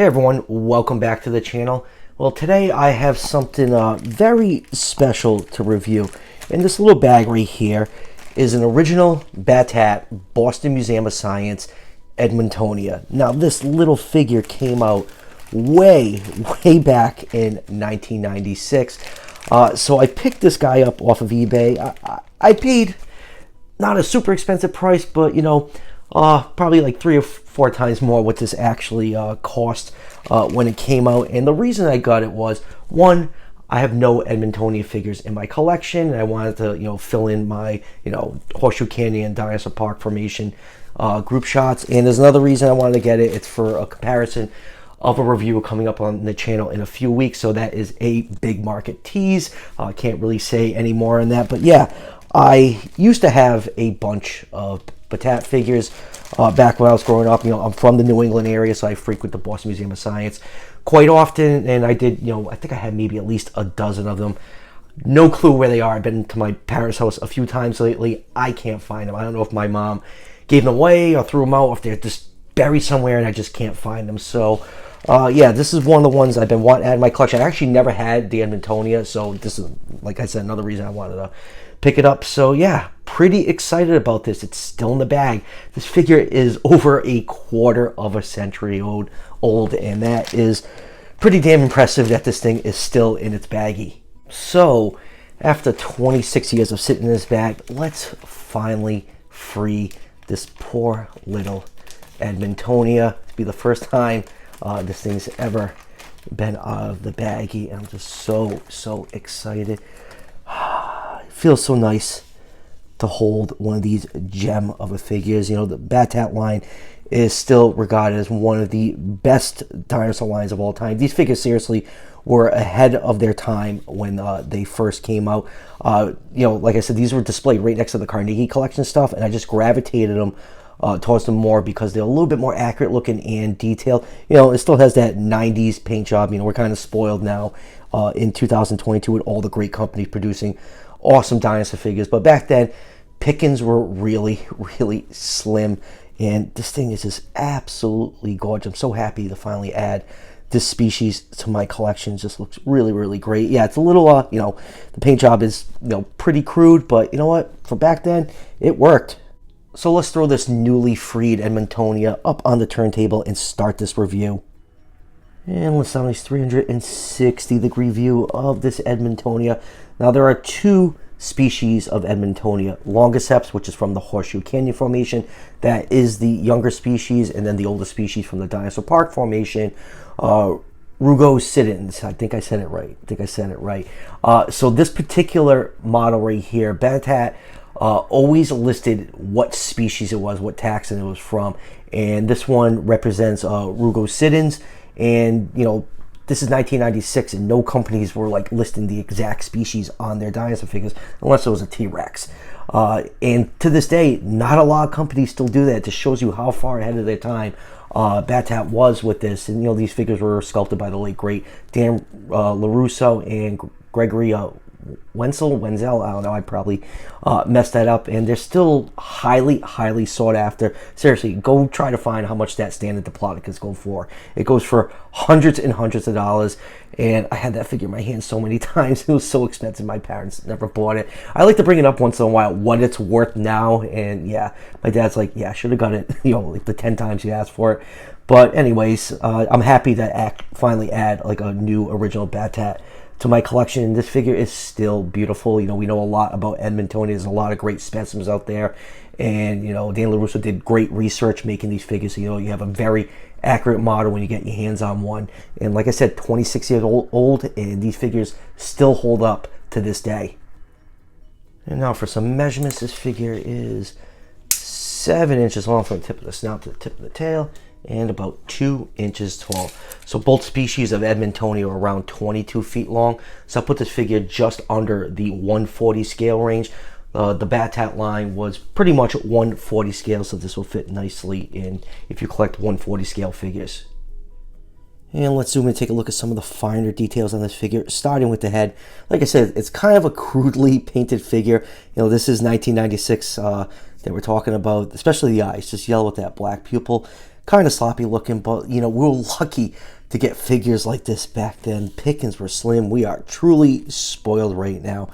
Hey everyone, welcome back to the channel. Well, today I have something very special to review. And this little bag right here is an original Battat Boston Museum of Science Edmontonia. Now this little figure came out way back in 1996. So I picked this guy up off of eBay. I paid not a super expensive price, but you know, probably like 3 or 4 times more what this actually cost when it came out. And the reason I got it was, one, I have no Edmontonia figures in my collection, and I wanted to, you know, fill in my, you know, Horseshoe Canyon, Dinosaur Park formation group shots. And there's another reason I wanted to get it. It's for a comparison of a review coming up on the channel in a few weeks. So that is a big market tease. I can't really say any more on that, but yeah, I used to have a bunch of Battat figures back when I was growing up. You know, I'm from the New England area, so I frequent the Boston Museum of Science quite often, and I did, you know, I think I had maybe at least a dozen of them. No clue where they are. I've been to my parents' house a few times lately. I can't find them. I don't know if my mom gave them away or threw them out, or if they're just buried somewhere and I just can't find them. So yeah, this is one of the ones I've been wanting to add in my collection. I actually never had the Edmontonia, so this is, like I said, another reason I wanted to pick it up. So yeah, pretty excited about this. It's still in the bag. This figure is over a quarter of a century old, and that is pretty damn impressive that this thing is still in its baggie. So after 26 years of sitting in this bag, let's finally free this poor little Edmontonia. It'll be the first time this thing's ever been out of the baggie. I'm just so excited. It feels so nice to hold one of these gem of a figures. You know, the Battat line is still regarded as one of the best dinosaur lines of all time. These figures seriously were ahead of their time when they first came out. You know, like I said, these were displayed right next to the Carnegie collection stuff, and I just gravitated them towards them more because they're a little bit more accurate looking and detailed. You know, it still has that 90s paint job. You know, we're kind of spoiled now in 2022 with all the great companies producing awesome dinosaur figures. But back then, pickings were really slim, and this thing is just absolutely gorgeous. I'm so happy to finally add this species to my collection. It just looks really great. Yeah, it's a little, you know, the paint job is, you know, pretty crude, but you know what? For back then, it worked. So let's throw this newly freed Edmontonia up on the turntable and start this review. And let's have a nice 360-degree view of this Edmontonia. Now there are 2 species of Edmontonia. Longiceps, which is from the Horseshoe Canyon formation, that is the younger species, and then the older species from the Dinosaur Park formation, Rugosidens. I think I said it right. So this particular model right here, Battat always listed what species it was, what taxon it was from, and this one represents Rugosidens. And you know, this is 1996, and no companies were like listing the exact species on their dinosaur figures unless it was a T-Rex. And to this day, not a lot of companies still do that. It just shows you how far ahead of their time Battat was with this. And you know, these figures were sculpted by the late great Dan LaRusso and Gregory Wenzel, I don't know, I probably messed that up, and they're still highly sought after. Seriously, go try to find how much that standard Diplodocus go for. It goes for hundreds and hundreds of dollars, and I had that figure in my hand so many times. It was so expensive, my parents never bought it. I like to bring it up once in a while what it's worth now, and yeah, my dad's like, yeah, I should have got it, you know, like the 10 times you asked for it. But anyways, I'm happy to finally add like a new original Battat to my collection. This figure is still beautiful. You know, we know a lot about Edmontonia. There's a lot of great specimens out there, and you know, Dan LaRusso did great research making these figures. So, you know, you have a very accurate model when you get your hands on one. And like I said, 26 years old, and these figures still hold up to this day. And now for some measurements, this figure is 7 inches long from the tip of the snout to the tip of the tail, and about 2 inches tall. So both species of Edmontonia are around 22 feet long. So I put this figure just under the 140 scale range. The Battat line was pretty much 140 scale, so this will fit nicely in if you collect 140 scale figures. And let's zoom in and take a look at some of the finer details on this figure, starting with the head. Like I said, it's kind of a crudely painted figure. You know, this is 1996 that we're talking about, especially the eyes, just yellow with that black pupil. kind of sloppy looking, but you know, we were lucky to get figures like this back then. Pickings were slim. We are truly spoiled right now.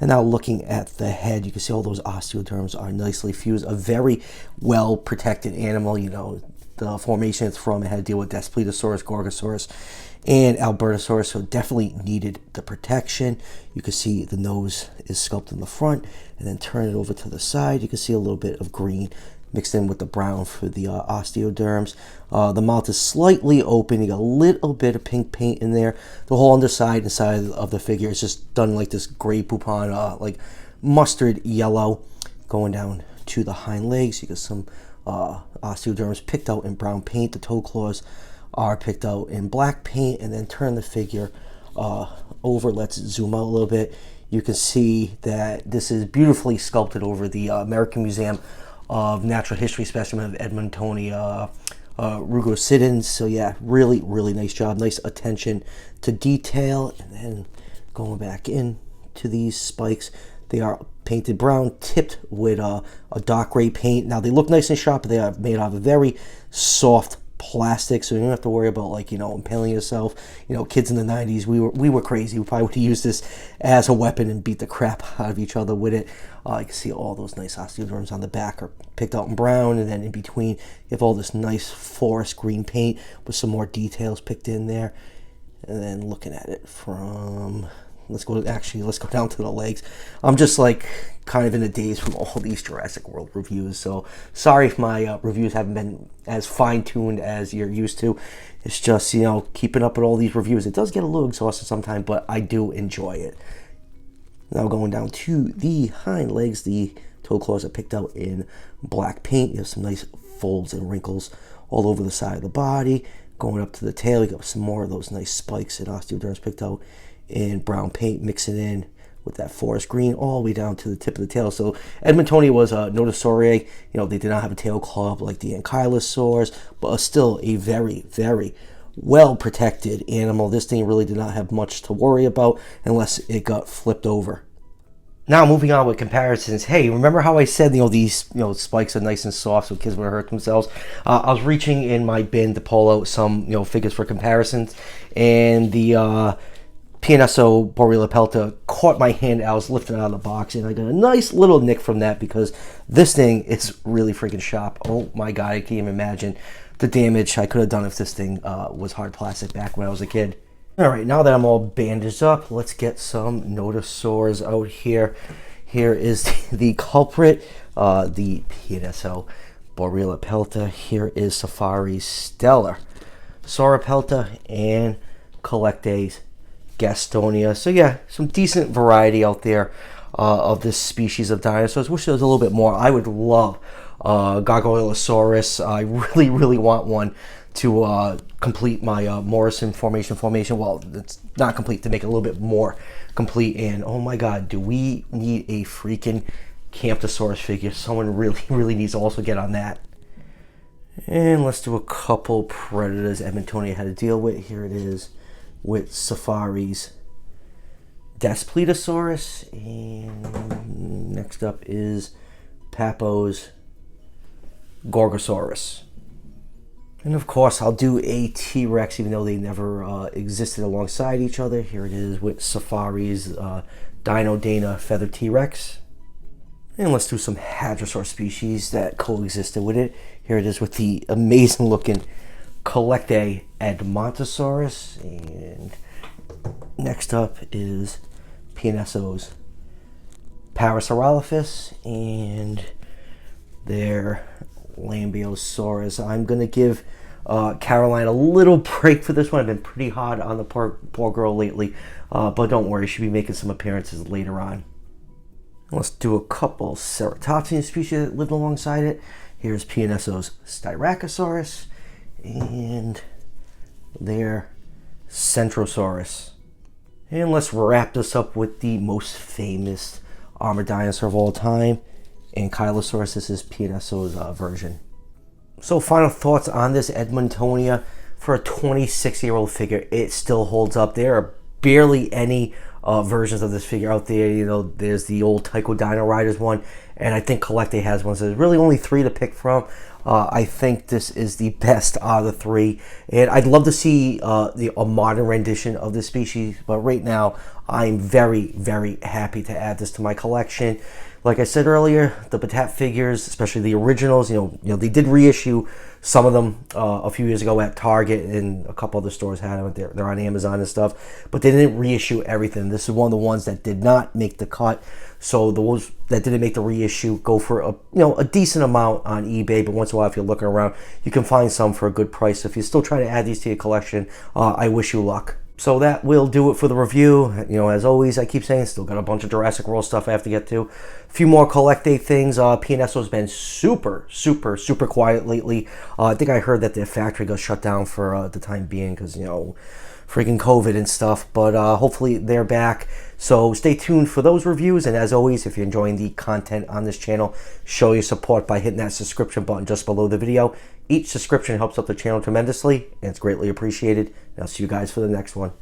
And now looking at the head, you can see all those osteoderms are nicely fused. A very well protected animal. You know, the formation it's from, it had to deal with Daspletosaurus, Gorgosaurus, and Albertosaurus, so definitely needed the protection. You can see the nose is sculpted in the front, and then turn it over to the side. You can see a little bit of green mixed in with the brown for the osteoderms. The mouth is slightly open. You got a little bit of pink paint in there. The whole underside and side of the figure is just done like this gray poupon, like mustard yellow. Going down to the hind legs, you got some osteoderms picked out in brown paint. The toe claws are picked out in black paint. And then turn the figure over. Let's zoom out a little bit. You can see that this is beautifully sculpted over the American Museum of Natural History specimen of Edmontonia rugosidens. So yeah, really, really nice job. Nice attention to detail. And then going back in to these spikes, they are painted brown, tipped with a dark gray paint. Now they look nice and sharp, but they are made out of very soft plastic, so you don't have to worry about, like, you know, impaling yourself. You know, kids in the 90s, we were crazy. We probably would have used this as a weapon and beat the crap out of each other with it. You can see all those nice osteoderms on the back are picked out in brown, and then in between you have all this nice forest green paint with some more details picked in there. And then looking at it from, let's go down to the legs. I'm just like kind of in a daze from all these Jurassic World reviews, so sorry if my reviews haven't been as fine-tuned as you're used to. It's just, you know, keeping up with all these reviews, it does get a little exhausting sometimes, but I do enjoy it. Now going down to the hind legs, the toe claws are picked out in black paint. You have some nice folds and wrinkles all over the side of the body. Going up to the tail, you got some more of those nice spikes and osteoderms picked out in brown paint, mixing in with that forest green all the way down to the tip of the tail. So Edmontonia was a Notosauria. You know, they did not have a tail club like the Ankylosaurs, but still a very, very well protected animal. This thing really did not have much to worry about unless it got flipped over. Now moving on with comparisons. Hey, remember how I said, you know, these, you know, spikes are nice and soft so kids would hurt themselves? I was reaching in my bin to pull out some, you know, figures for comparisons, and the PNSO Borealepelta caught my hand. I was lifting it out of the box, and I got a nice little nick from that because this thing is really freaking sharp. Oh my god, I can't even imagine the damage I could have done if this thing was hard plastic back when I was a kid. Alright, now that I'm all bandaged up, let's get some Notosaurs out here. Here is the culprit, the PNSO Borealepelta. Here is Safari's Stellar Sauropelta and Collectes Gastonia. So yeah, some decent variety out there of this species of dinosaurs. Wish there was a little bit more. I would love Gargoylosaurus. I really, really want one to complete my Morrison formation. Well, it's not complete, to make it a little bit more complete. And oh my god, do we need a freaking Camptosaurus figure? Someone really, really needs to also get on that. And let's do a couple predators Edmontonia had to deal with. Here it is with Safari's Daspletosaurus, and next up is Papo's Gorgosaurus. And of course I'll do a T-Rex, even though they never existed alongside each other. Here it is with Safari's Dino Dana Feather T-Rex. And let's do some Hadrosaur species that coexisted with it. Here it is with the amazing looking Collectes Edmontosaurus, and next up is PNSO's Parasaurolophus and their Lambeosaurus. I'm going to give Caroline a little break for this one. I've been pretty hard on the poor girl lately, but don't worry, she'll be making some appearances later on. Let's do a couple Ceratopsian species that lived alongside it. Here's PNSO's Styracosaurus and their Centrosaurus. And let's wrap this up with the most famous armored dinosaur of all time, Ankylosaurus. This is PNSO's version. So final thoughts on this Edmontonia. For a 26-year-old figure, it still holds up. There are barely any versions of this figure out there. You know, there's the old Tycho Dino Riders one, and I think Collecte has one. So there's really only 3 to pick from. I think this is the best out of the 3, and I'd love to see a modern rendition of this species. But right now, I'm very, very happy to add this to my collection. Like I said earlier, the Battat figures, especially the originals, you know, they did reissue some of them a few years ago at Target, and a couple other stores had them. They're on Amazon and stuff, but they didn't reissue everything. This is one of the ones that did not make the cut. So those that didn't make the reissue go for a decent amount on eBay. But once in a while, if you're looking around, you can find some for a good price. If you're still trying to add these to your collection, I wish you luck. So that will do it for the review. You know, as always, I keep saying, still got a bunch of Jurassic World stuff I have to get to. A few more Collecte things. P&S has been super, super, super quiet lately. I think I heard that their factory got shut down for the time being because, you know, freaking COVID and stuff. But hopefully they're back. So stay tuned for those reviews. And as always, if you're enjoying the content on this channel, show your support by hitting that subscription button just below the video. Each subscription helps out the channel tremendously, and it's greatly appreciated. And I'll see you guys for the next one.